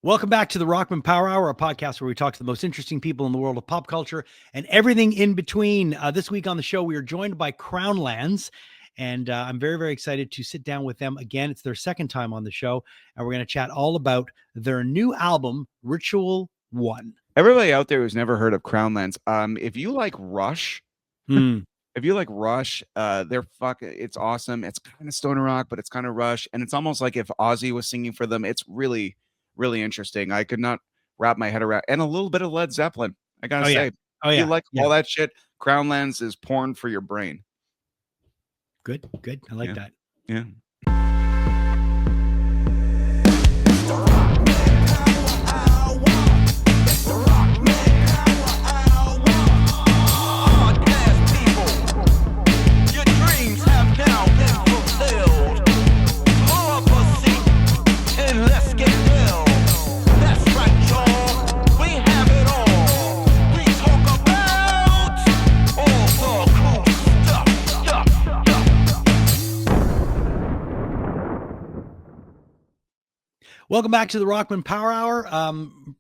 Welcome back to the Rockman Power Hour, a podcast where we talk to the most interesting people in the world of pop culture and everything in between. This week on the show, we are joined by Crownlands, and I'm very, very excited to sit down with them again. It's their second time on the show, and we're going to chat all about their new album, Ritual One. Everybody out there who's never heard of Crownlands, if you like Rush, Hmm. they're it's awesome. It's kind of stoner rock, but it's kind of Rush, and it's almost like if Ozzy was singing for them. It's really, really interesting. I could not wrap my head around, and a little bit of Led Zeppelin. I gotta Oh, yeah. say, Oh, if you yeah. like Yeah. all that shit, Crownlands is porn for your brain. Good. Good. I like that. Yeah. Welcome back to the Rockman Power Hour.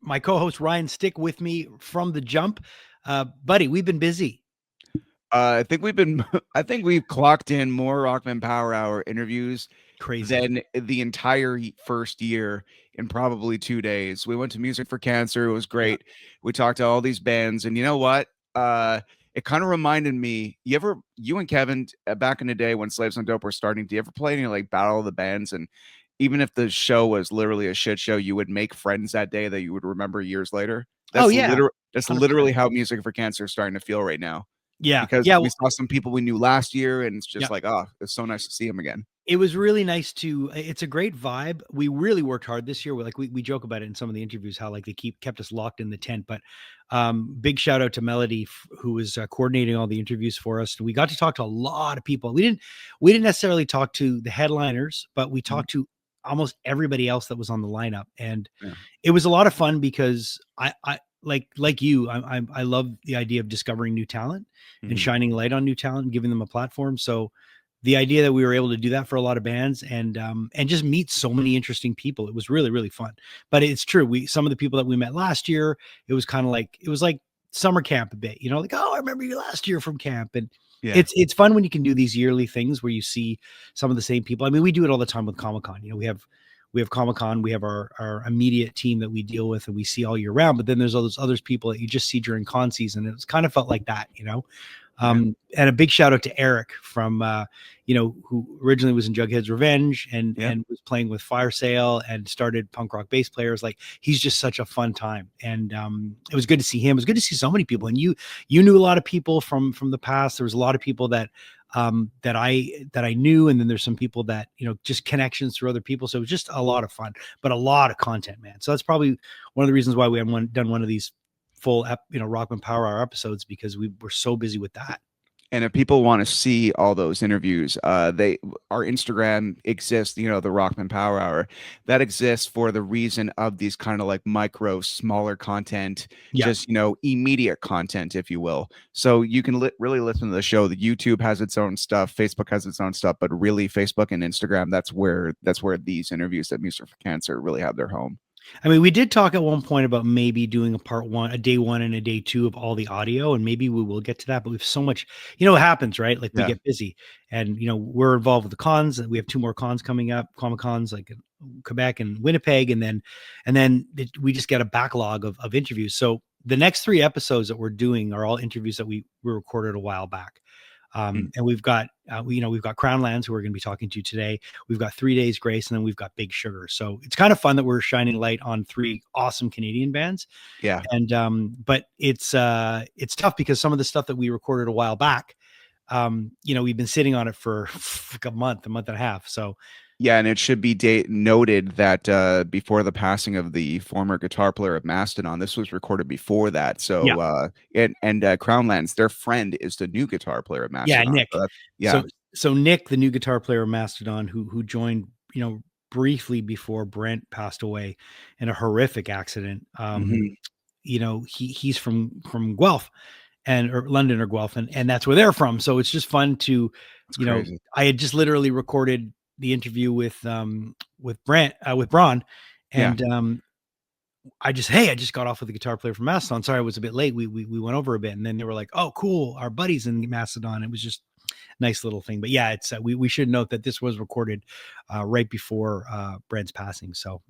My co-host Ryan Stick with me from the jump. Buddy, we've been busy. I think we've clocked in more Rockman Power Hour interviews than the entire first year in probably 2 days. We went to Music for Cancer. It was great. Yeah. We talked to all these bands, and you know what? It kind of reminded me, you and Kevin, back in the day when Slaves on Dope were starting, do you ever play any like Battle of the Bands? And even if the show was literally a shit show, you would make friends that day that you would remember years later. That's literally how Music for Cancer is starting to feel right now. Yeah. Because we saw some people we knew last year, and it's just like, oh, it's so nice to see them again. It was really nice it's a great vibe. We really worked hard this year. We joke about it in some of the interviews, how like they kept us locked in the tent, but big shout out to Melody, who was coordinating all the interviews for us. We got to talk to a lot of people. We didn't necessarily talk to the headliners, but we talked to almost everybody else that was on the lineup. And it was a lot of fun because I like you, I love the idea of discovering new talent and shining light on new talent and giving them a platform. So the idea that we were able to do that for a lot of bands and just meet so many interesting people, it was really, really fun. But it's true. Some of the people that we met last year, it was like summer camp a bit, like, oh, I remember you last year from camp. And it's fun when you can do these yearly things where you see some of the same people. I mean, we do it all the time with Comic-Con. We have Comic-Con, we have our immediate team that we deal with and we see all year round, but then there's all those other people that you just see during con season. And it's kind of felt like that, and a big shout out to Eric from, who originally was in Jughead's Revenge and was playing with Fire Sale and started Punk Rock Bass Players. Like, he's just such a fun time. And it was good to see him. It was good to see so many people. And you knew a lot of people from the past. There was a lot of people that I knew. And then there's some people that, just connections through other people. So it was just a lot of fun, but a lot of content, man. So that's probably one of the reasons why we haven't done one of these full Rockman Power Hour episodes, because we were so busy with that. And if people want to see all those interviews, our Instagram exists, the Rockman Power Hour, that exists for the reason of these kind of like micro, smaller content, just, immediate content, if you will. So you can really listen to the show. The YouTube has its own stuff. Facebook has its own stuff, but really Facebook and Instagram, that's where these interviews at Music for Cancer really have their home. I mean, we did talk at one point about maybe doing a day one and a day two of all the audio, and maybe we will get to that, but we have so much, it happens, right? Like we get busy and, we're involved with the cons. We have 2 more cons coming up, Comic-Cons, like in Quebec and Winnipeg. And then we just get a backlog of interviews. So the next 3 episodes that we're doing are all interviews that we recorded a while back. And we've got Crownlands, who we're going to be talking to today. We've got 3 Days Grace, and then we've got Big Sugar. So it's kind of fun that we're shining light on 3 awesome Canadian bands. Yeah. And but it's tough because some of the stuff that we recorded a while back, we've been sitting on it for like a month and a half. So yeah, and it should be noted that before the passing of the former guitar player of Mastodon, this was recorded before that. So, Crownlands, their friend is the new guitar player of Mastodon. Yeah, Nick. So Nick, the new guitar player of Mastodon, who joined, briefly before Brent passed away in a horrific accident. He's from Guelph or London or Guelph, and that's where they're from. So it's just fun to, I had just literally recorded the interview with Braun, and I just got off with the guitar player from Mastodon. Sorry, I was a bit late. We went over a bit, and then they were like, "Oh, cool, our buddies in Mastodon." It was just nice little thing. But yeah, it's we should note that this was recorded right before Brent's passing. So,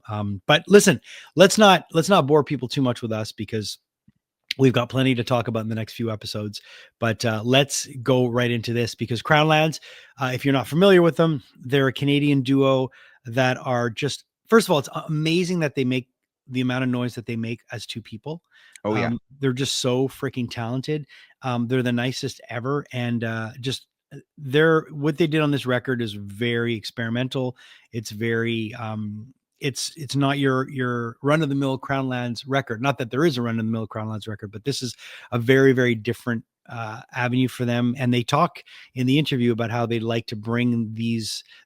but listen, let's not bore people too much with us, because we've got plenty to talk about in the next few episodes. But let's go right into this, because Crownlands, if you're not familiar with them, they're a Canadian duo that are just, first of all, it's amazing that they make the amount of noise that they make as two people. Oh yeah. They're just so freaking talented. They're the nicest ever. And just what they did on this record is very experimental. It's very it's not your run of the mill Crownlands record. Not that there is a run of the mill Crownlands record, but this is a very, very different avenue for them. And they talk in the interview about how they'd like to bring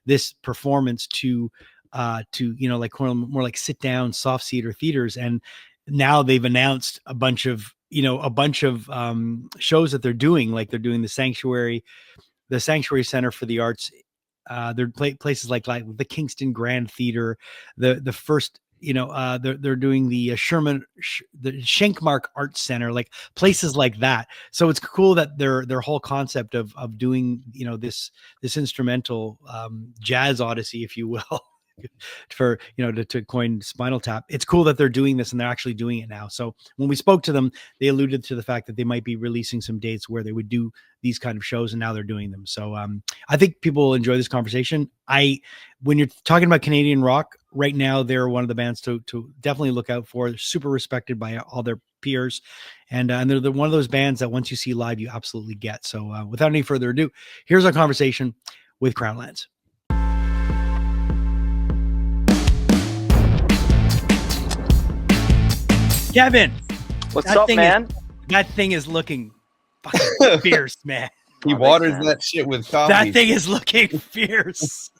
this performance to like more like sit down soft seater theaters. And now they've announced a bunch of shows that they're doing. Like they're doing the Sanctuary Center for the Arts. There are places like the Kingston Grand Theater, the first, they're doing the the Schenkmark Arts Center, like places like that. So it's cool that their whole concept of doing, this instrumental jazz odyssey, if you will, for to coin Spinal Tap. It's cool that they're doing this, and they're actually doing it now. So when we spoke to them, they alluded to the fact that they might be releasing some dates where they would do these kind of shows, and now they're doing them. So I think people will enjoy this conversation. When you're talking about Canadian rock right now, they're one of the bands to definitely look out for. They're super respected by all their peers, and they're one of those bands that once you see live, you absolutely get. So without any further ado, here's our conversation with Crownlands. Kevin, what's up, man? That thing is looking fucking fierce, man. He waters that shit with coffee. That thing is looking fierce.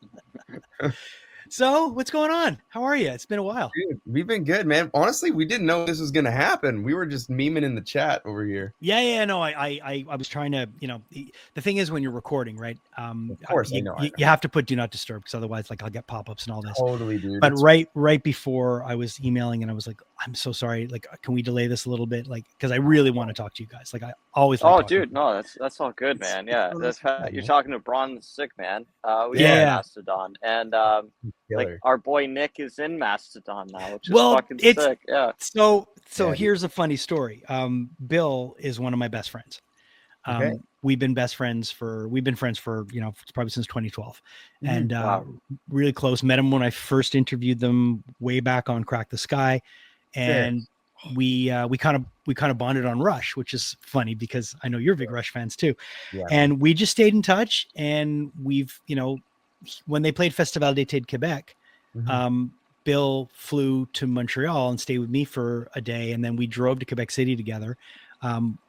So, what's going on? How are you? It's been a while. Dude, we've been good, man. Honestly, we didn't know this was going to happen. We were just memeing in the chat over here. Yeah. No, I was trying to, the thing is when you're recording, right? Of course, I know. You have to put do not disturb, because otherwise, like, I'll get pop-ups and all this. Totally, dude. But right before I was emailing, and I was like, I'm so sorry. Like, can we delay this a little bit? Like, because I really want to talk to you guys. Like, I always. Like dude, no, that's all good, man. Yeah, you're talking to Braun Sick, man. We Mastodon, and like our boy Nick is in Mastodon now, which is fucking sick. Yeah. So here's a funny story. Bill is one of my best friends. Okay. We've been friends for probably since 2012, and really close. Met him when I first interviewed them way back on Crack the Sky, and we kind of bonded on Rush, which is funny because I know you're big Rush fans too. Yeah. And we just stayed in touch, and we've when they played Festival d'été de Quebec, Bill flew to Montreal and stayed with me for a day, and then we drove to Quebec City together.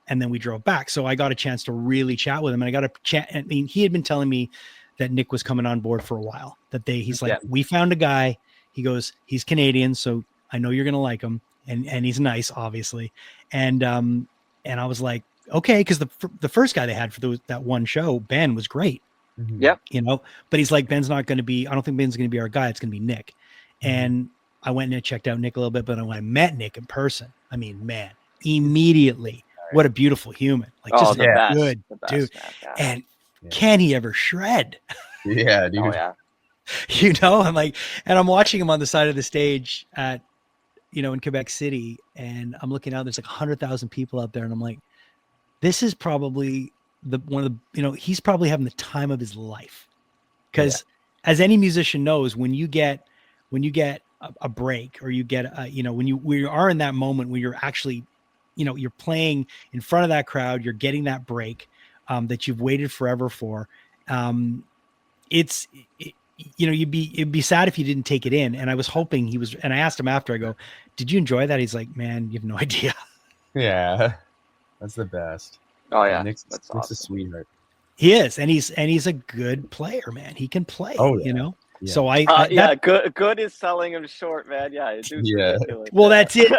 And then we drove back. So I got a chance to really chat with him, and I got a chat. I mean, he had been telling me that Nick was coming on board for a while, he's like, we found a guy. He goes, he's Canadian, so I know you're going to like him. And he's nice, obviously. And I was like, okay. Cause the first guy they had for that one show, Ben, was great. Yep. But he's like, Ben's not going to be, I don't think Ben's going to be our guy. It's going to be Nick. And I went and checked out Nick a little bit, but when I met Nick in person, I mean, man, immediately, what a beautiful human. Like, just a good dude. Man. And can he ever shred? Yeah, dude. Oh, yeah. I'm like, and I'm watching him on the side of the stage at, in Quebec City, and I'm looking out, there's like 100,000 people out there. And I'm like, this is probably he's probably having the time of his life. Because as any musician knows, when you get a break, or you get when we are in that moment where you're actually, you're playing in front of that crowd, you're getting that break that you've waited forever for. It'd be sad if you didn't take it in. And I was hoping he was, and I asked him after, I go, did you enjoy that? He's like, man, you have no idea. Yeah. That's the best. Oh yeah. Nick's awesome. a sweetheart. He is. And he's a good player, man. He can play, Yeah. So good is selling him short, man. Yeah. Well, that's it.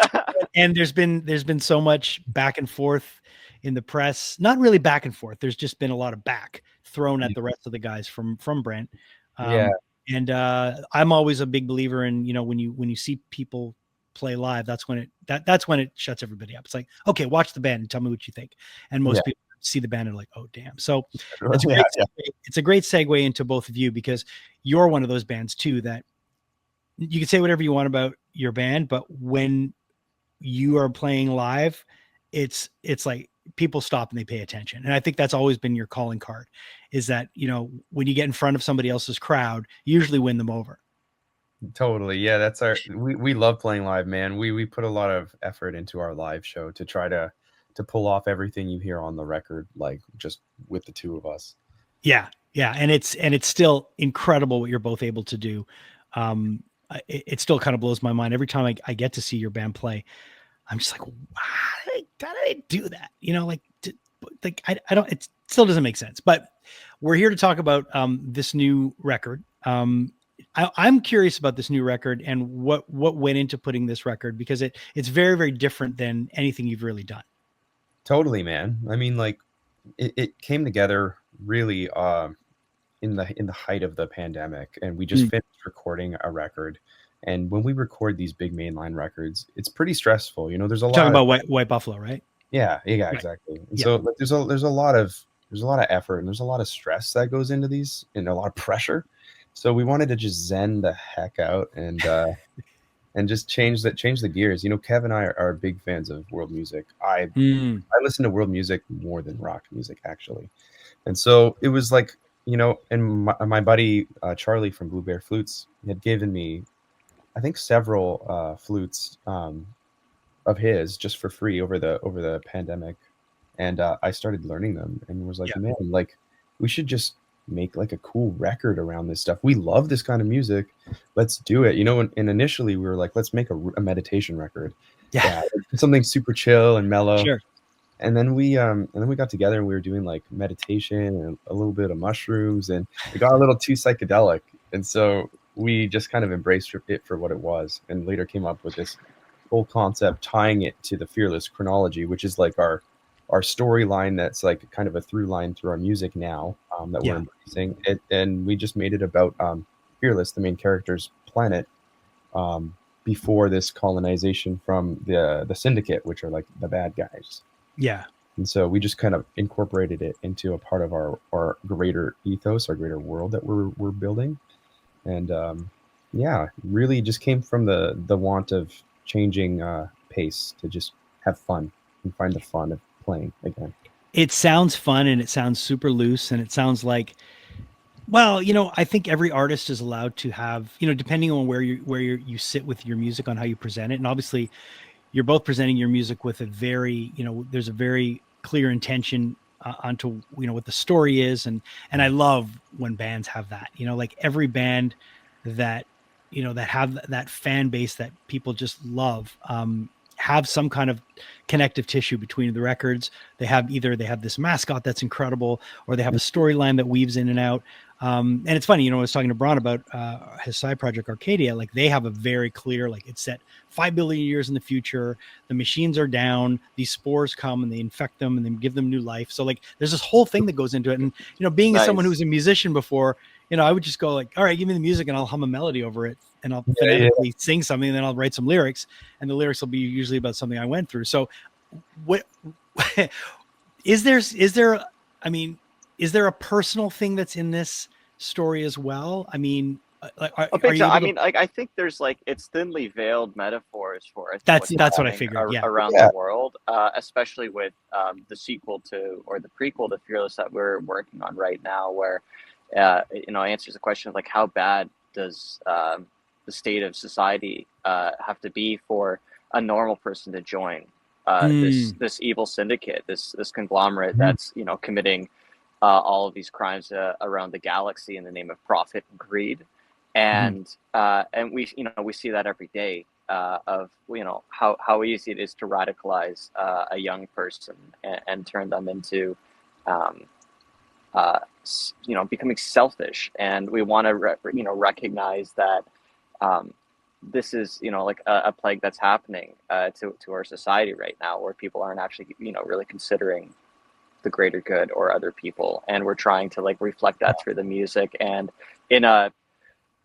And there's been so much back and forth in the press, not really back and forth. There's just been a lot of back thrown at the rest of the guys from Brent. And I'm always a big believer in, when you see people play live, that's when it shuts everybody up. It's like, okay, watch the band and tell me what you think. And most people see the band and are like, oh damn. So it's a great it's a great segue into both of you, because you're one of those bands too that you can say whatever you want about your band, but when you are playing live, it's like people stop and they pay attention. And I think that's always been your calling card, is that, you know, when you get in front of somebody else's crowd, you usually win them over. Totally. Yeah, that's we love playing live, man. We put a lot of effort into our live show to try to pull off everything you hear on the record, like just with the two of us. Yeah. Yeah. And it's still incredible what you're both able to do. It still kind of blows my mind every time I get to see your band play. I'm just like, wow, how did I do that? You know, like I don't, it still doesn't make sense, but we're here to talk about this new record. I'm curious about this new record and what went into putting this record, because it's very, very different than anything you've really done. Totally, man. I mean, like it came together really in the height of the pandemic, and we just finished recording a record. And when we record these big mainline records, it's pretty stressful. You know, there's a lot talking about White Buffalo, right? Yeah, right. Exactly. And so like, there's a lot of effort and there's a lot of stress that goes into these, and a lot of pressure. So we wanted to just zen the heck out and just change the gears. You know, Kev and I are big fans of world music. I listen to world music more than rock music, actually. And so it was like, you know, and my buddy Charlie from Blue Bear Flutes had given me, I think, several flutes of his just for free over the pandemic, and I started learning them and was like, man, like we should just make like a cool record around this stuff. We love this kind of music. Let's do it. You know, and initially we were like, let's make a meditation record. Yeah, something super chill and mellow. Sure. And then we got together and we were doing like meditation and a little bit of mushrooms, and it got a little too psychedelic. And so we just kind of embraced it for what it was, and later came up with this whole concept, tying it to the Fearless chronology, which is like our storyline that's like kind of a through line through our music now, that we're embracing it. And we just made it about Fearless, the main character's planet, before this colonization from the Syndicate, which are like the bad guys. Yeah. And so we just kind of incorporated it into a part of our greater ethos, our greater world that we're building. And really just came from the want of changing pace to just have fun and find the fun of playing again. It sounds fun, and it sounds super loose, and it sounds like, well, you know, I think every artist is allowed to have, you know, depending on where you sit with your music, on how you present it. And obviously you're both presenting your music with a very, you know, there's a very clear intention onto, you know, what the story is. And I love when bands have that, you know, like every band that, you know, that have that fan base that people just love, have some kind of connective tissue between the records. They have this mascot that's incredible, or they have a storyline that weaves in and out. And it's funny, you know, I was talking to Bron about his side project Arcadia. Like they have a very clear, like it's set 5 billion years in the future. The machines are down. These spores come and they infect them and then give them new life. So like there's this whole thing that goes into it. And you know, being someone who was a musician before, you know, I would just go like, all right, give me the music and I'll hum a melody over it, and I'll phonetically sing something, and then I'll write some lyrics, and the lyrics will be usually about something I went through. So what is there I mean, is there a personal thing that's in this story as well? I mean, I think there's like, it's thinly veiled metaphors for that's what I figured around the world, especially with the sequel to, or the prequel to Fearless that we're working on right now, where you know, answers the question of like, how bad does the state of society have to be for a normal person to join this evil syndicate, this conglomerate that's, you know, committing all of these crimes around the galaxy in the name of profit and greed. And we, you know, we see that every day of, you know, how easy it is to radicalize a young person and turn them into you know, becoming selfish. And we want to you know, recognize that this is, you know, like a plague that's happening to our society right now, where people aren't actually, you know, really considering the greater good or other people. And we're trying to like reflect that through the music, and in a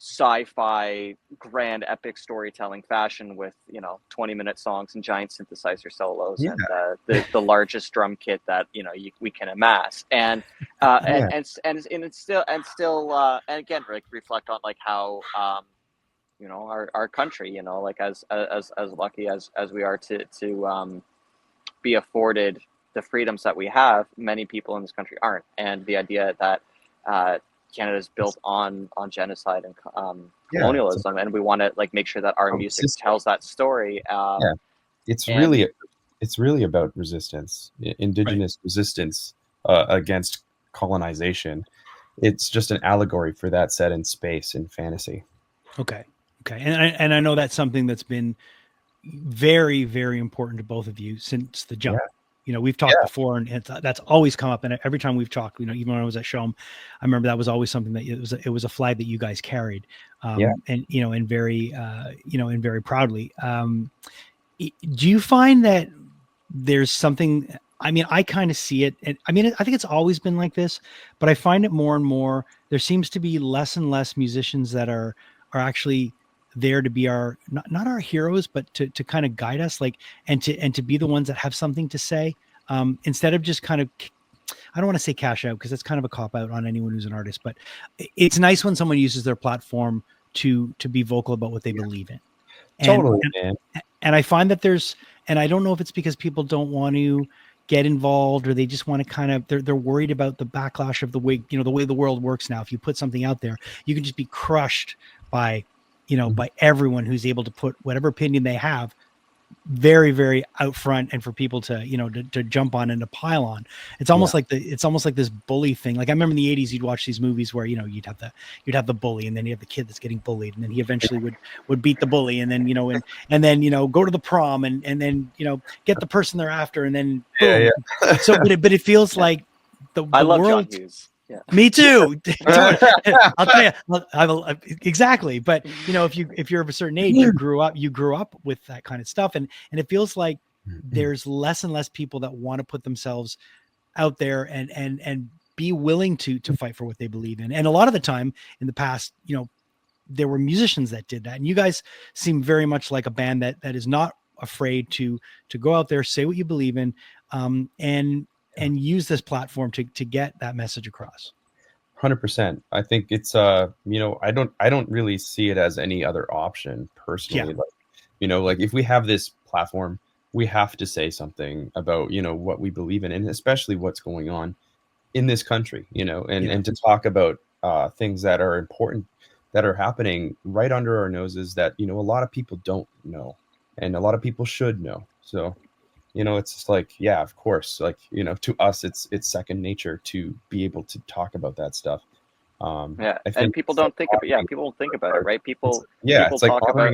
sci-fi grand epic storytelling fashion with 20-minute songs and giant synthesizer solos Yeah. and the largest drum kit that we can amass, and Yeah. and it's still and again, like, reflect on like how our country, like as lucky as we are to be afforded the freedoms that we have, many people in this country aren't, and the idea that Canada is built on genocide and colonialism, and we want to like make sure that our music tells that story. Yeah, it's really about resistance, Indigenous resistance against colonization. It's just an allegory for that set in space and fantasy. Okay, and I know that's something that's been very, very important to both of you since the jump. We've talked before, and that's always come up. And every time we've talked, even when I was at Show'em, I remember that was always something that it was a flag that you guys carried, and very, and very proudly. Do you find that there's something? I mean, I kind of see it, and I mean, I think it's always been like this, but I find it more and more. There seems to be less and less musicians that are actually there to be our not our heroes, but to kind of guide us, like, and to be the ones that have something to say, instead of just kind of, I don't want to say cash out, because that's kind of a cop out on anyone who's an artist, but it's nice when someone uses their platform to be vocal about what they believe in. Totally, man. And I find that and I don't know if it's because people don't want to get involved, or they just want to kind of, they're worried about the backlash of the way the world works now. If you put something out there, you can just be crushed by by everyone who's able to put whatever opinion they have very, very out front, and for people to, to jump on and to pile on. It's almost like it's almost like this bully thing. Like, I remember in the 80s, you'd watch these movies where, you'd have the bully, and then you have the kid that's getting bullied, and then he eventually would beat the bully, and then, and then, go to the prom, and then, get the person they're after, and then boom. So, but it feels like I love world, John Hughes. Yeah. Me too. I'll tell you, exactly. But if you're of a certain age, you grew up with that kind of stuff, and it feels like there's less and less people that want to put themselves out there and be willing to fight for what they believe in. And a lot of the time in the past, there were musicians that did that, and you guys seem very much like a band that is not afraid to go out there, say what you believe in, and use this platform to get that message across. 100%. I think it's I don't really see it as any other option personally. Like if we have this platform, we have to say something about what we believe in, and especially what's going on in this country, and to talk about things that are important, that are happening right under our noses, that a lot of people don't know, and a lot of people should know. So it's just like, yeah, of course, like, to us, it's second nature to be able to talk about that stuff. And people don't think about people don't think about it, right? People it's like talk about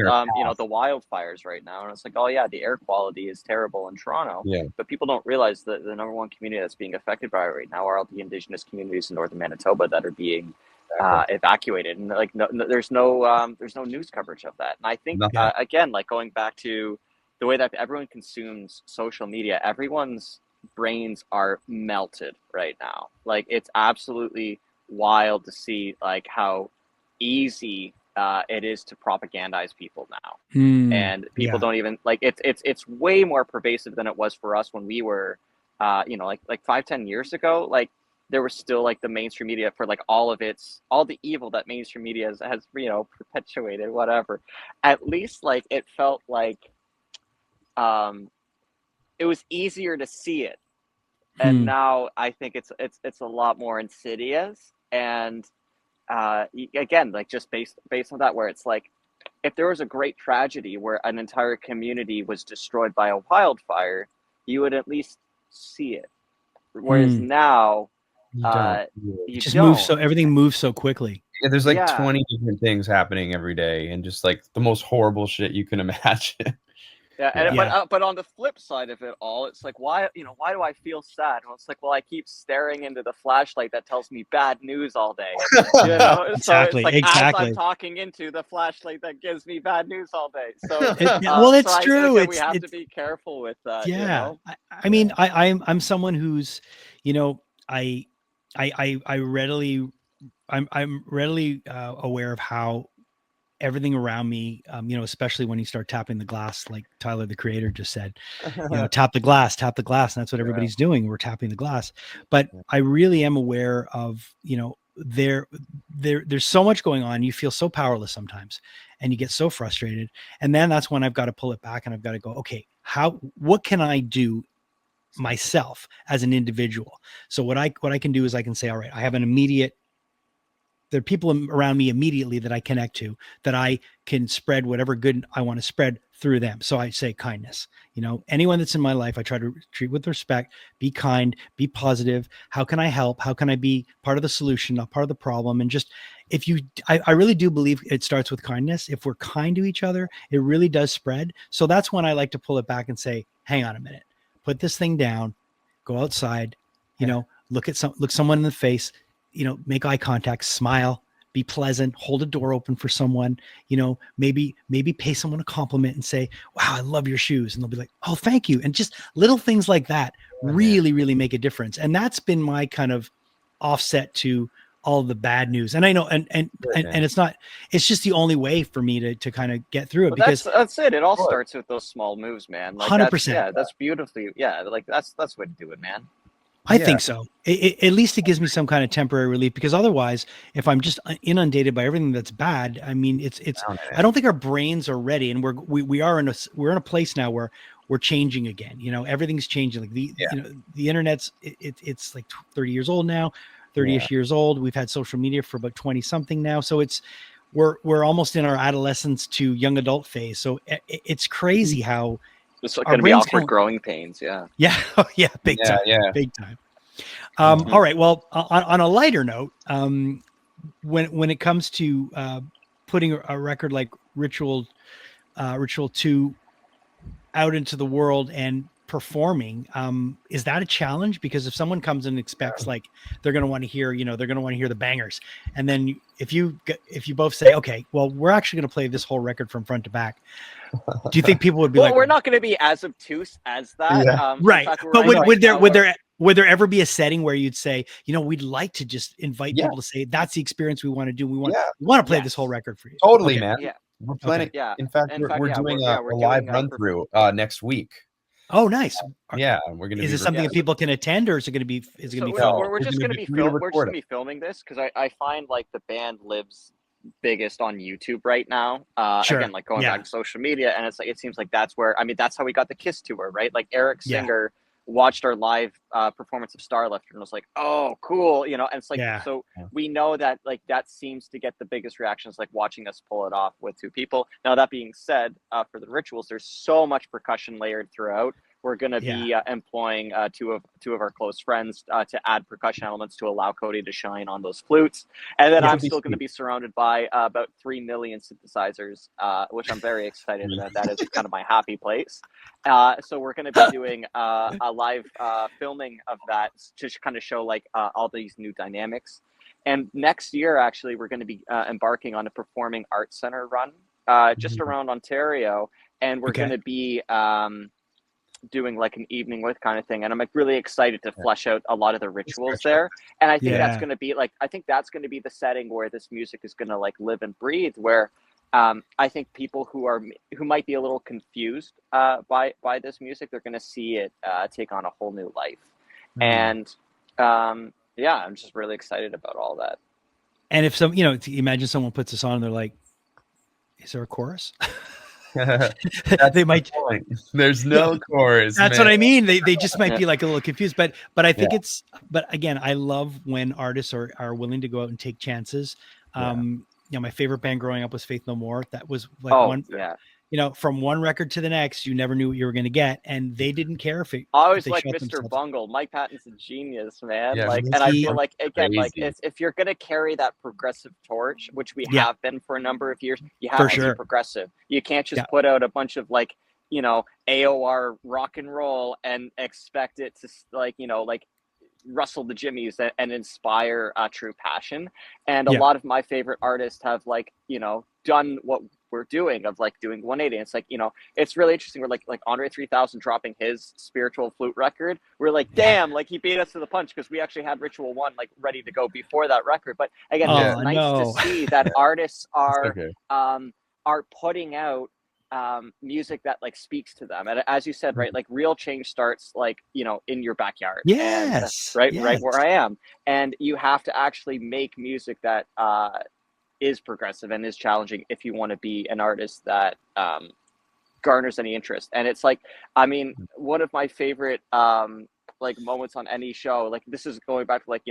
the wildfires right now, and it's like, oh yeah, the air quality is terrible in Toronto. But people don't realize that the number one community that's being affected by it right now are all the Indigenous communities in northern Manitoba that are being evacuated, and like there's no news coverage of that. And I think again, like going back to the way that everyone consumes social media, everyone's brains are melted right now. Like, it's absolutely wild to see like how easy it is to propagandize people now. And people don't even like it's way more pervasive than it was for us when we were like 5-10 years ago. Like, there was still like the mainstream media for like all the evil that mainstream media has perpetuated, whatever. At least like it felt like it was easier to see it, and now I think it's a lot more insidious. And again, like just based on that, where it's like, if there was a great tragedy where an entire community was destroyed by a wildfire, you would at least see it. Whereas now, you just don't. Everything moves so quickly. Yeah, there's like 20 different things happening every day, and just like the most horrible shit you can imagine. But on the flip side of it all, it's like, why do I feel sad? Well, it's like, well, I keep staring into the flashlight that tells me bad news all day. Exactly. So it's like, as I'm talking into the flashlight that gives me bad news all day. So well, it's so true. We have to be careful with that. Yeah. I mean, I'm someone who's, I'm readily aware of how everything around me, especially when you start tapping the glass, like Tyler, the creator, just said, tap the glass, and that's what everybody's doing. We're tapping the glass. But I really am aware of, there's so much going on. You feel so powerless sometimes and you get so frustrated. And then that's when I've got to pull it back and I've got to go, okay, what can I do myself as an individual? So what I can do is I can say, all right, I have there are people around me immediately that I connect to, that I can spread whatever good I want to spread through them. So I say kindness, anyone that's in my life, I try to treat with respect, be kind, be positive. How can I help? How can I be part of the solution, not part of the problem? And just, I really do believe it starts with kindness. If we're kind to each other, it really does spread. So that's when I like to pull it back and say, hang on a minute, put this thing down, go outside, look someone in the face, make eye contact, smile, be pleasant, hold a door open for someone, maybe pay someone a compliment and say, wow, I love your shoes. And they'll be like, oh, thank you. And just little things like that really, really make a difference. And that's been my kind of offset to all the bad news. And I know, and it's just the only way for me to kind of get through it, because that's it. It all starts with those small moves, man. Like 100%. That's beautifully. Yeah. Like that's the way to do it, man. I think so. At least it gives me some kind of temporary relief, because otherwise, if I'm just inundated by everything that's bad, I mean, I don't think our brains are ready, and we're in a place now where we're changing again. Everything's changing. Like the internet's it's like 30 years old now, 30ish years old. We've had social media for about 20 something now, so we're almost in our adolescence to young adult phase. So it's crazy how. It's going to be awkward growing pains. Yeah. Yeah. Yeah. Big time. Yeah. Big time. All right. Well, on a lighter note, when it comes to putting a record like Ritual 2 out into the world and performing, is that a challenge? Because if someone comes and expects like they're going to want to hear, they're going to want to hear the bangers, and then if you both say, okay, well, we're actually going to play this whole record from front to back, do you think people would be like, we're not going to be as obtuse as that, right? But would there ever be a setting where you'd say, we'd like to just invite people to say, that's the experience we want to do, we want to play this whole record for you? Totally, man. Yeah, we're planning. Yeah, in fact, we're doing a live run through next week. Oh, nice. Yeah, we're gonna. Is it something that people can attend, or is it going to be? We're just going to be filming this, because I find like the band lives biggest on YouTube right now. Again, like going back to social media, and it's like it seems like that's where, that's how we got the Kiss tour, right? Like Eric Singer watched our live performance of Starlifter and was like, oh, cool, and it's like, so we know that like that seems to get the biggest reactions, like watching us pull it off with two people. Now, that being said, for the Rituals, there's so much percussion layered throughout. We're going to be employing two of our close friends to add percussion elements to allow Cody to shine on those flutes. And then I'm still going to be surrounded by about 3 million synthesizers, which I'm very excited about. That is kind of my happy place. So we're going to be doing a live filming of that to kind of show like all these new dynamics. And next year, actually, we're going to be embarking on a performing arts center run just around Ontario. And we're going to be doing like an evening with kind of thing, and I'm like really excited to flesh out a lot of the rituals there. And I think that's going to be like, I think that's going to be the setting where this music is going to like live and breathe, where I think people who might be a little confused by this music, they're going to see it take on a whole new life. And I'm just really excited about all that. And if imagine someone puts this on and they're like, is there a chorus? They might. There's no chorus. That's what I mean. They just might be like a little confused, but I think but again, I love when artists are willing to go out and take chances. My favorite band growing up was Faith No More. That was like from one record to the next, you never knew what you were going to get, and they didn't care if it. I always like Mr. Bungle. Mike Patton's a genius, man. And I feel like again, like if you're going to carry that progressive torch, which we have been for a number of years, you have to be progressive. You can't just put out a bunch of like AOR rock and roll and expect it to like rustle the jimmies and inspire true passion. And a lot of my favorite artists have like done what we're doing of like doing 180. And it's like, it's really interesting. We're like Andre 3000 dropping his spiritual flute record. We're like, damn, like he beat us to the punch, because we actually had Ritual 1 like ready to go before that record. But again, it's nice to see that artists are putting out music that like speaks to them. And as you said, right, like real change starts like, in your backyard. Yes. And, right where I am. And you have to actually make music that is progressive and is challenging if you want to be an artist that garners any interest. And it's like, I mean, one of my favorite like moments on any show, like this is going back to like,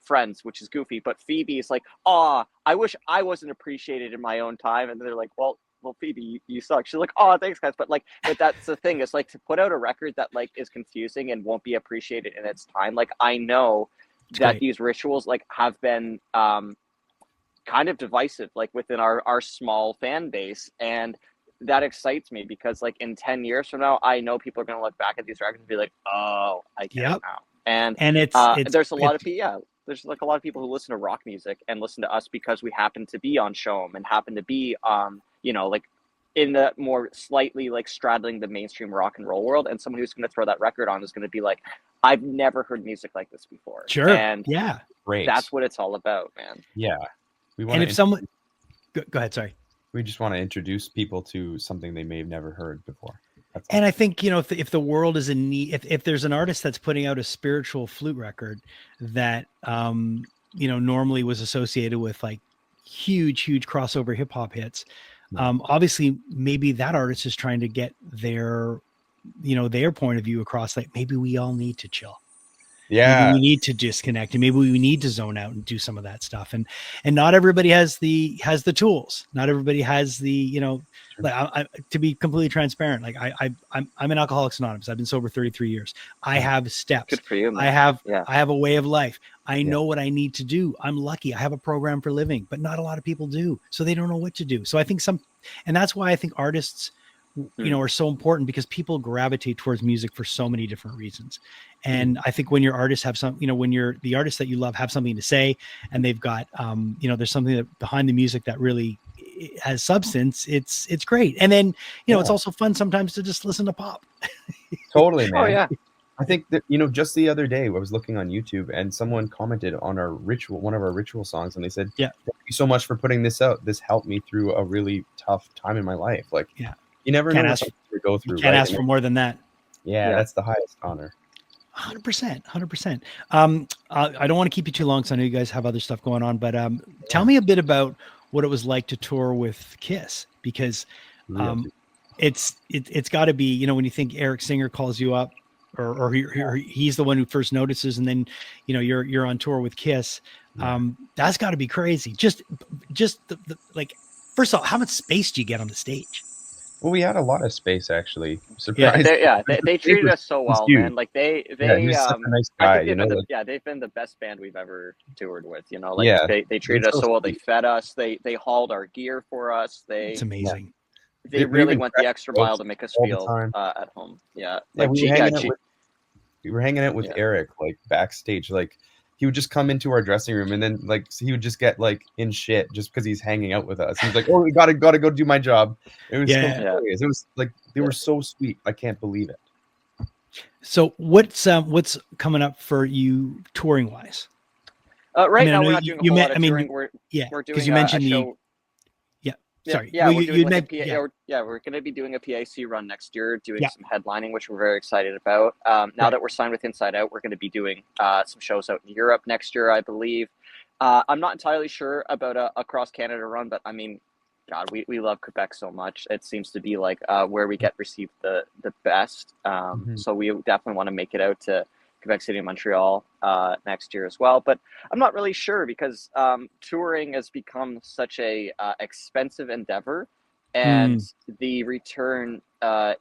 Friends, which is goofy, but Phoebe is like, I wish I wasn't appreciated in my own time. And they're like, well, Phoebe, you suck. She's like, oh, thanks, guys. But that's the thing. It's like to put out a record that like is confusing and won't be appreciated in its time. Like I know that these rituals like have been kind of divisive, like within our small fan base, and that excites me because like in 10 years from now, I know people are going to look back at these records and be like, oh, I get it now. And it's there's a lot of people, there's like a lot of people who listen to rock music and listen to us because we happen to be on Show'em and happen to be like in the more slightly like straddling the mainstream rock and roll world. And someone who's going to throw that record on is going to be like, I've never heard music like this before. Sure. And great. That's what it's all about, man. Yeah. And if someone go ahead, sorry. We just want to introduce people to something they may have never heard before. And I think, if the world is in need, if there's an artist that's putting out a spiritual flute record that, normally was associated with like huge crossover hip hop hits, obviously maybe that artist is trying to get their point of view across. Like maybe we all need to chill. Yeah. Maybe we need to disconnect, and maybe we need to zone out and do some of that stuff. And not everybody has the tools. Not everybody has the, like to be completely transparent. Like I'm an Alcoholics Anonymous. I've been sober 33 years. I have steps. Good for you, man. I have a way of life. I know what I need to do. I'm lucky. I have a program for living, but not a lot of people do. So they don't know what to do. So I think and that's why I think artists, are so important, because people gravitate towards music for so many different reasons. And I think when your artists have when you're the artists that you love have something to say, and they've got, there's something that behind the music that really has substance, it's great. And then, it's also fun sometimes to just listen to pop. Totally, man. Oh yeah. I think that, just the other day I was looking on YouTube and someone commented on one of our ritual songs, and they said, thank you so much for putting this out. This helped me through a really tough time in my life. Like, you never know what you go through. You can't ask for more than that. Yeah, that's the highest honor. 100%. I don't want to keep you too long, because I know you guys have other stuff going on, but tell me a bit about what it was like to tour with Kiss, because it's got to be, when you think Eric Singer calls you up, or he's the one who first notices, and then you're on tour with Kiss. That's got to be crazy. Just the like, first of all, how much space do you get on the stage? Well, we had a lot of space, actually. Surprised. They treated us so well, man. Like they he's such a nice guy, they've been the best band we've ever toured with. They treated us so well. They fed us. They hauled our gear for us. It's amazing. They really went the extra mile to make us feel at home. Yeah, like we were hanging out with Eric, like backstage. Like he would just come into our dressing room, and then like he would just get like in shit just because he's hanging out with us. He's like, "Oh, we gotta go do my job." It was so hilarious. It was like they were so sweet. I can't believe it. So what's coming up for you touring wise? Right now we're not doing a whole lot of touring. We're doing you mentioned a show. Sorry. Yeah, we're going to be doing a PAC run next year, doing some headlining, which we're very excited about. Now that we're signed with Inside Out, we're going to be doing some shows out in Europe next year, I believe. I'm not entirely sure about a cross Canada run, but I mean, God, we love Quebec so much. It seems to be like where we get received the best. So we definitely want to make it out to Quebec City and Montreal next year as well. But I'm not really sure, because touring has become such a expensive endeavor, and the return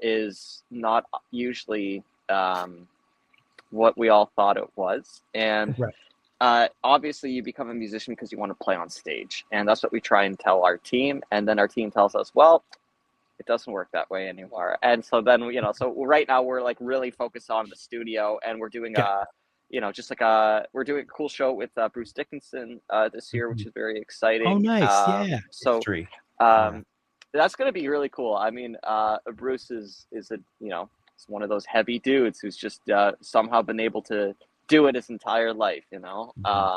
is not usually what we all thought it was. And obviously you become a musician because you want to play on stage, and that's what we try and tell our team. And then our team tells us, well, it doesn't work that way anymore. And so then, so right now we're like really focused on the studio, and we're doing we're doing a cool show with Bruce Dickinson this year, which is very exciting. Oh, nice. So that's going to be really cool. I mean, Bruce is a, you know, it's one of those heavy dudes who's just somehow been able to do it his entire life, you know.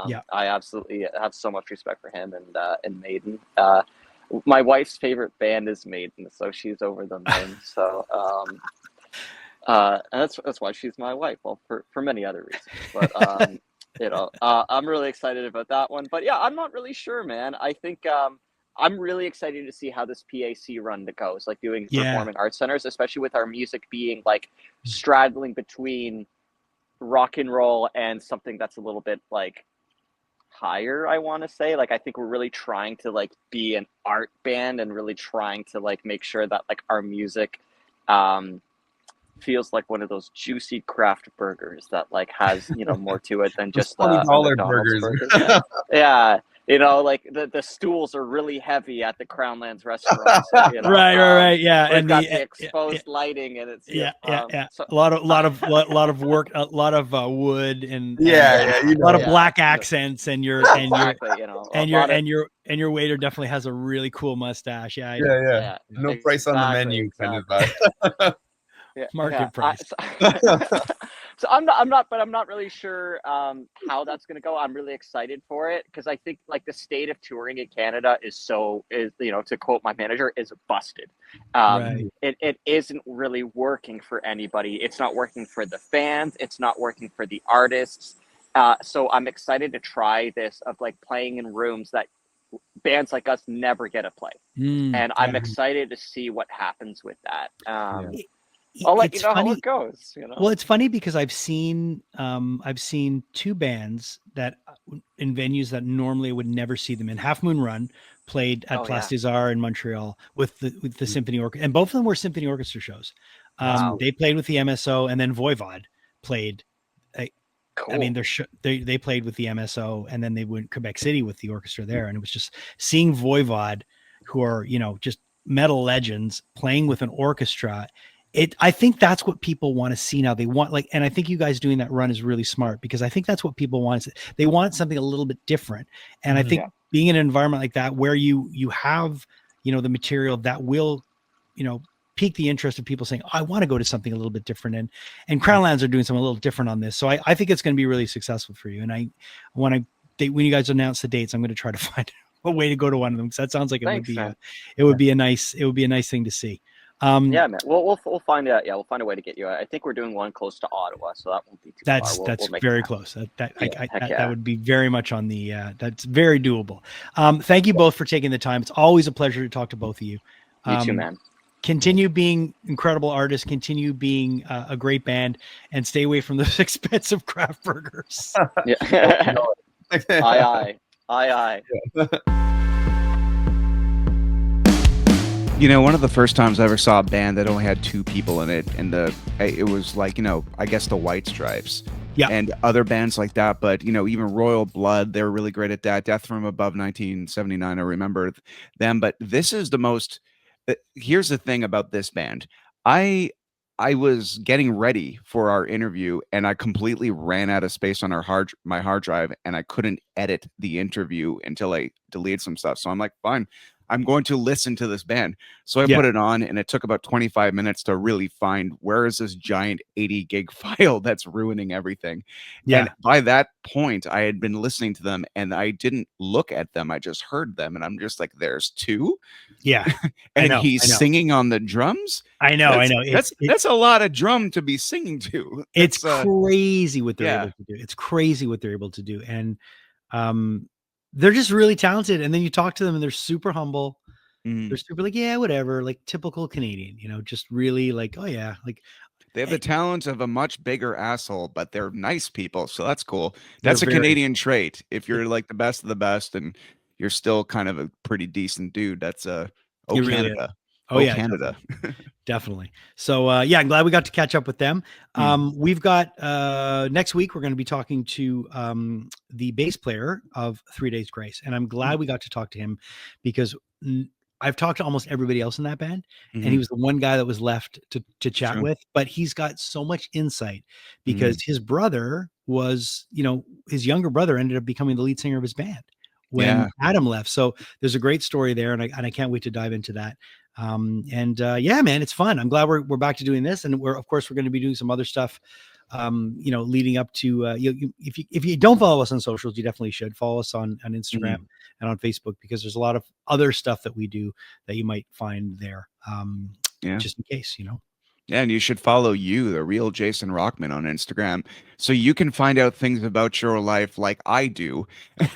Yeah. I absolutely have so much respect for him and Maiden. My wife's favorite band is Maiden, so she's over the moon. So and that's why she's my wife. Well, for many other reasons, but you know, I'm really excited about that one. But yeah, I'm not really sure, man. I think I'm really excited to see how this PAC run goes, like doing performing arts centers, especially with our music being like straddling between rock and roll and something that's a little bit like higher, I want to say. Like, I think we're really trying to like be an art band and really trying to like make sure that like our music feels like one of those juicy craft burgers that like has, you know, more to it than just $20 McDonald's burgers. Yeah, you know, like the stools are really heavy at the Crownlands restaurant. So, you know, right. Yeah, we've and got the exposed lighting, and it's So, a lot of work, a lot of wood and you a lot of know. black accents, and your exactly, you know, and your waiter definitely has a really cool mustache. Yeah. No price on the menu, kind of vibe. Market price. So I'm not really sure how that's going to go. I'm really excited for it because I think like the state of touring in Canada is you know, to quote my manager, is busted. Right. It isn't really working for anybody. It's not working for the fans. It's not working for the artists. So I'm excited to try this of like playing in rooms that bands like us never get to play, and I'm excited to see what happens with that. I'll let you know how it goes. You know, well, it's funny because I've seen two bands that in venues that normally would never see them in. Half Moon Run played at Place des Arts in Montreal with the symphony orchestra, and both of them were symphony orchestra shows. They played with the MSO, and then Voivod played. Cool. I mean, they played with the MSO, and then they went Quebec City with the orchestra there, and it was just seeing Voivod, who are, you know, just metal legends, playing with an orchestra. I think that's what people want to see now. They want and I think you guys doing that run is really smart because I think that's what people want. They want something a little bit different. And I think being in an environment like that, where you have, you know, the material that will, you know, pique the interest of people saying, oh, I want to go to something a little bit different. And Crownlands are doing something a little different on this. So I think it's going to be really successful for you. And when you guys announce the dates, I'm going to try to find a way to go to one of them. Cause that sounds like it would be a nice thing to see. Yeah, man. We'll find out. Yeah, we'll find a way to get you. I think we're doing one close to Ottawa, so that won't be too far. That's very close. That would be very much on the. That's very doable. Thank you both for taking the time. It's always a pleasure to talk to both of you. You too, man. Continue being incredible artists. Continue being a great band, and stay away from those expensive craft burgers. Yeah. Aye. You know, one of the first times I ever saw a band that only had two people in it, and it was like, you know, I guess the White Stripes, and other bands like that. But you know, even Royal Blood, they were really great at that. Death from Above 1979, I remember them. But this is the most. Here's the thing about this band. I was getting ready for our interview, and I completely ran out of space on my hard drive, and I couldn't edit the interview until I deleted some stuff. So I'm like, fine, I'm going to listen to this band. So I put it on, and it took about 25 minutes to really find where is this giant 80 gig file that's ruining everything. And by that point, I had been listening to them, and I didn't look at them. I just heard them, and I'm just like, there's two. Yeah. And he's singing on the drums. I know. That's a lot of drum to be singing to. It's crazy what they're able to do. It's crazy what they're able to do. And they're just really talented. And then you talk to them and they're super humble. They're super like, yeah, whatever, like typical Canadian, you know, just really like, oh yeah, like they have the talent of a much bigger asshole, but they're nice people. So that's cool. That's a Canadian trait. If you're like the best of the best and you're still kind of a pretty decent dude, that's Canada. Canada. Definitely. So I'm glad we got to catch up with them. We've got next week we're going to be talking to the bass player of 3 Days Grace, and I'm glad we got to talk to him because I've talked to almost everybody else in that band, and he was the one guy that was left to chat with, but he's got so much insight because his brother was, you know, his younger brother ended up becoming the lead singer of his band when Adam left. So there's a great story there, and I can't wait to dive into that. Yeah, man, it's fun. I'm glad we're back to doing this, and of course we're going to be doing some other stuff. Leading up to if you don't follow us on socials, you definitely should follow us on Instagram and on Facebook, because there's a lot of other stuff that we do that you might find there. Just in case, Yeah, and you should follow the real Jason Rockman on Instagram, so you can find out things about your life like I do.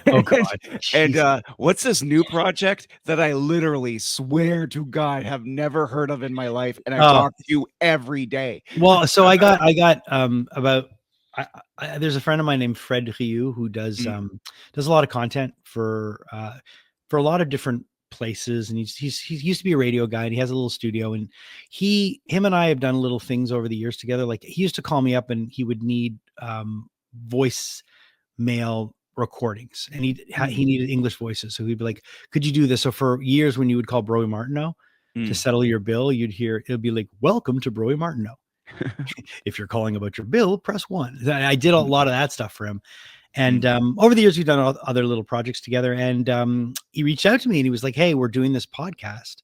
Oh God. And what's this new project that I literally swear to God have never heard of in my life, and I talk to you every day? Well, so I got about there's a friend of mine named Fred Rioux who does a lot of content for a lot of different places, and he used to be a radio guy, and he has a little studio, and him and I have done little things over the years together. Like, he used to call me up and he would need voice mail recordings, and he needed English voices, so he'd be like, could you do this? So for years, when you would call Broy Martineau to settle your bill, you'd hear it'll be like, welcome to Broy Martineau. If you're calling about your bill, press 1. I did a lot of that stuff for him. And over the years, we've done other little projects together. And he reached out to me and he was like, hey, we're doing this podcast,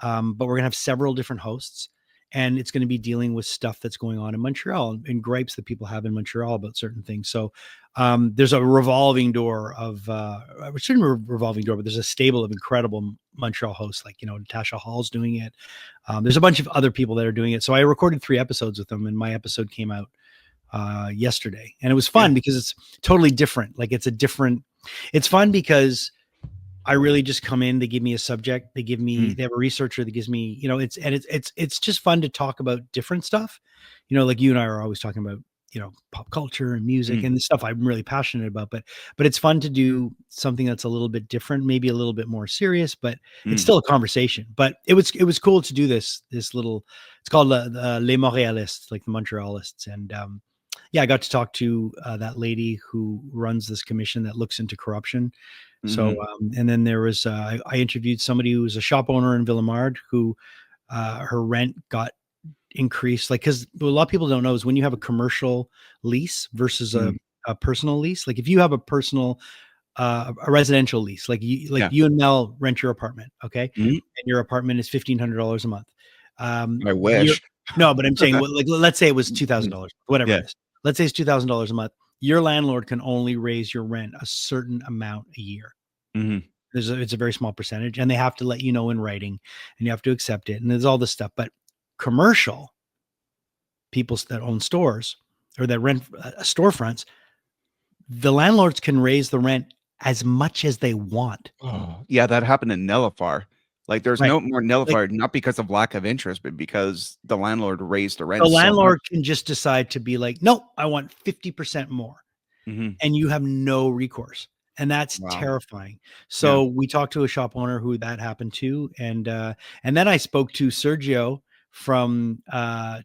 but we're going to have several different hosts. And it's going to be dealing with stuff that's going on in Montreal and gripes that people have in Montreal about certain things. So there's a revolving door of, it shouldn't be a revolving door, but there's a stable of incredible Montreal hosts, like, Natasha Hall's doing it. There's a bunch of other people that are doing it. So I recorded 3 episodes with them, and my episode came out yesterday, and it was fun because it's totally different. Like, it's fun because I really just come in, they give me a subject, they have a researcher that gives me, it's just fun to talk about different stuff. Like you and I are always talking about, pop culture and music and the stuff I'm really passionate about, but it's fun to do something that's a little bit different, maybe a little bit more serious, but it's still a conversation. But it was cool to do this little, it's called Les Montréalistes, like the Montrealists. And I got to talk to that lady who runs this commission that looks into corruption. So, and then there was, I interviewed somebody who was a shop owner in Villemard who her rent got increased. Like, because a lot of people don't know is when you have a commercial lease versus a personal lease. Like, if you have a personal, a residential lease, like you and Mel rent your apartment, okay, and your apartment is $1,500 a month. I wish. No, but I'm saying, like, let's say it was $2,000, whatever it is. Let's say it's $2,000 a month. Your landlord can only raise your rent a certain amount a year. It's a very small percentage, and they have to let you know in writing, and you have to accept it. And there's all this stuff. But commercial people that own stores or that rent storefronts, the landlords can raise the rent as much as they want. Oh, yeah, that happened in Nellifar. Like, there's no more Nellifar, not because of lack of interest, but because the landlord raised the rent. The landlord can just decide to be like, nope, I want 50% more. And you have no recourse. And that's terrifying. So we talked to a shop owner who that happened to. And then I spoke to Sergio from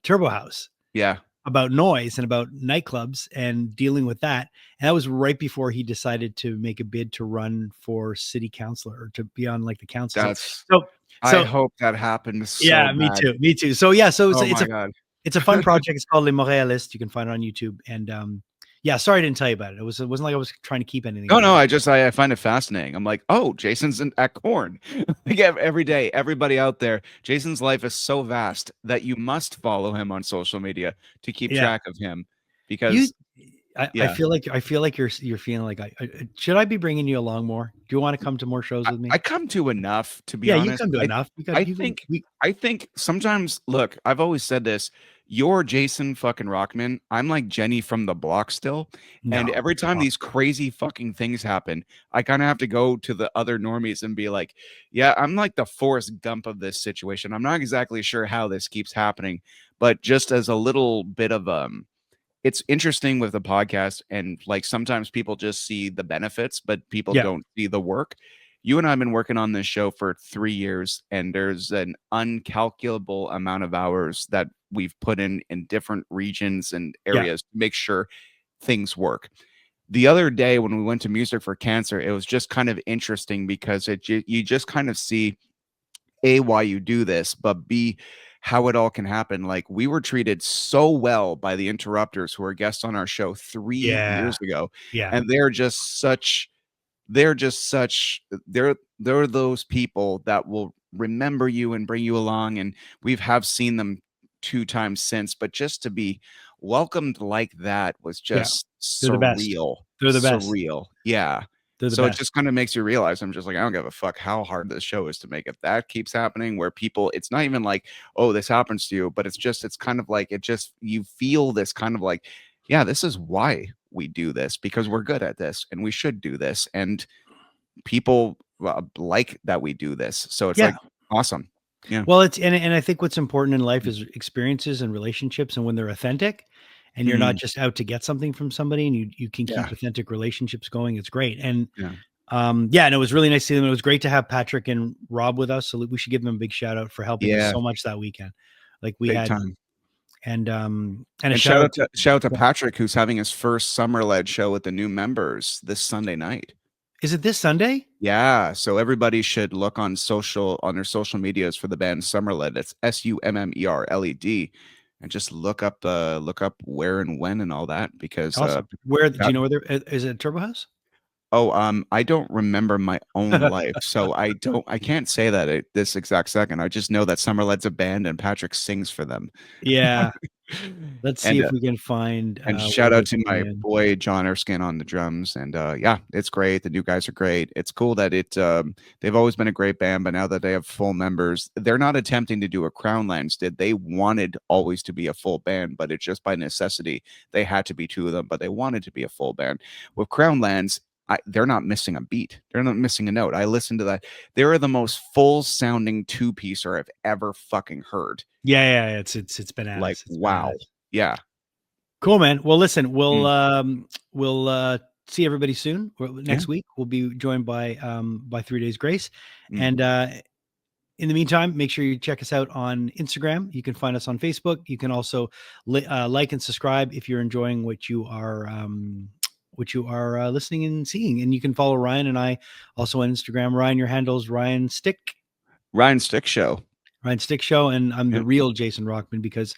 Turbo House. Yeah. About noise and about nightclubs and dealing with that. And that was right before he decided to make a bid to run for city councilor, or to be on like the council. I hope that happens. So me too. So it's a fun project. It's called Les Montréalistes. You can find it on YouTube. And sorry I didn't tell you about it. It wasn't like I was trying to keep anything. No, I find it fascinating. I'm like, oh, Jason's at Corn. Like, every day, everybody out there, Jason's life is so vast that you must follow him on social media to keep track of him, because I feel like you're feeling like should I be bringing you along more? Do you want to come to more shows with me? I come to enough, to be honest. You come to enough. I think sometimes, look, I've always said this. You're Jason fucking Rockman. I'm like Jenny from the block still. And every time these crazy fucking things happen, I kind of have to go to the other normies and be like, yeah, I'm like the Forrest Gump of this situation. I'm not exactly sure how this keeps happening, but just as a little bit of it's interesting with the podcast, and like sometimes people just see the benefits, but people don't see the work. You and I have been working on this show for 3 years, and there's an uncalculable amount of hours that we've put in different regions and areas to make sure things work. The other day when we went to Music for Cancer, it was just kind of interesting because you just kind of see A, why you do this, but B, how it all can happen. Like, we were treated so well by the Interrupters, who were guests on our show 3 years ago. And they're those people that will remember you and bring you along. And have seen them 2 times since, but just to be welcomed like that was just they're the best. surreal. They're the best. Surreal. Yeah. They're the So it best. just kind of makes you realize, I'm just like, I don't give a fuck how hard this show is to make. If that keeps happening, where people, it's not even like, oh, this happens to you, but it's kind of like, you feel this kind of like, yeah, this is why we do this, because we're good at this and we should do this. And people like that we do this. So it's like awesome. Yeah. Well, and I think what's important in life is experiences and relationships, and when they're authentic and you're not just out to get something from somebody, and you can keep authentic relationships going, it's great. And and it was really nice to see them. It was great to have Patrick and Rob with us. So we should give them a big shout out for helping us so much that weekend. Like we had time. And a shout out to Patrick, who's having his first Summer Led show with the new members this Sunday night. Is it this Sunday? Yeah. So everybody should look on their social medias for the band Summerled. It's SUMMERLED, and just look up where and when and all that, because awesome. Do you know where is it Turbo House? Oh, I don't remember my own life, so I can't say that at this exact second. I just know that Summerled's a band and Patrick sings for them. Yeah. Let's see if we can find. And shout out to my boy John Erskine on the drums. And it's great. The new guys are great. It's cool that they've always been a great band, but now that they have full members, they're not attempting to do what Crownlands did. They wanted always to be a full band, but it's just by necessity. They had to be 2 of them, but they wanted to be a full band. With Crownlands, they're not missing a beat. They're not missing a note. I listened to that. They are the most full sounding 2-piecer I've ever fucking heard. Yeah. It's bananas. Like, wow. Yeah. Cool, man. Well, listen, we'll see everybody soon. Next week, we'll be joined by 3 Days Grace. And in the meantime, make sure you check us out on Instagram. You can find us on Facebook. You can also like and subscribe if you're enjoying what you are listening and seeing. And you can follow Ryan and I also on Instagram. Ryan, your handle is Ryan Stick Show. And I'm the real Jason Rockman, because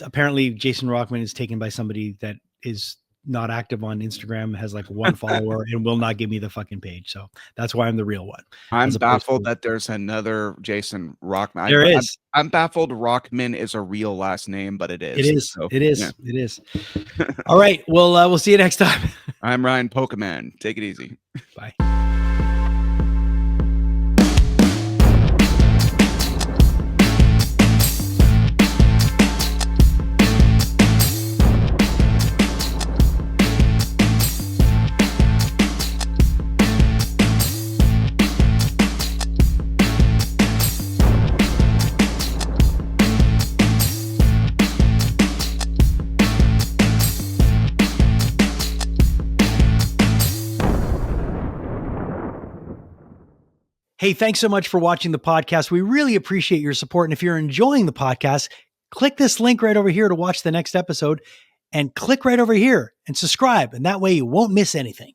apparently Jason Rockman is taken by somebody that is not active on Instagram, has like 1 follower, and will not give me the fucking page. So that's why I'm the real one. I'm baffled that there's another Jason Rockman. There is. I'm baffled Rockman is a real last name, but it is. It is. So, it is. Yeah. It is. All right. Well, we'll see you next time. I'm Ryan Pokemon. Take it easy. Bye. Hey, thanks so much for watching the podcast. We really appreciate your support. And if you're enjoying the podcast, click this link right over here to watch the next episode, and click right over here and subscribe. And that way you won't miss anything.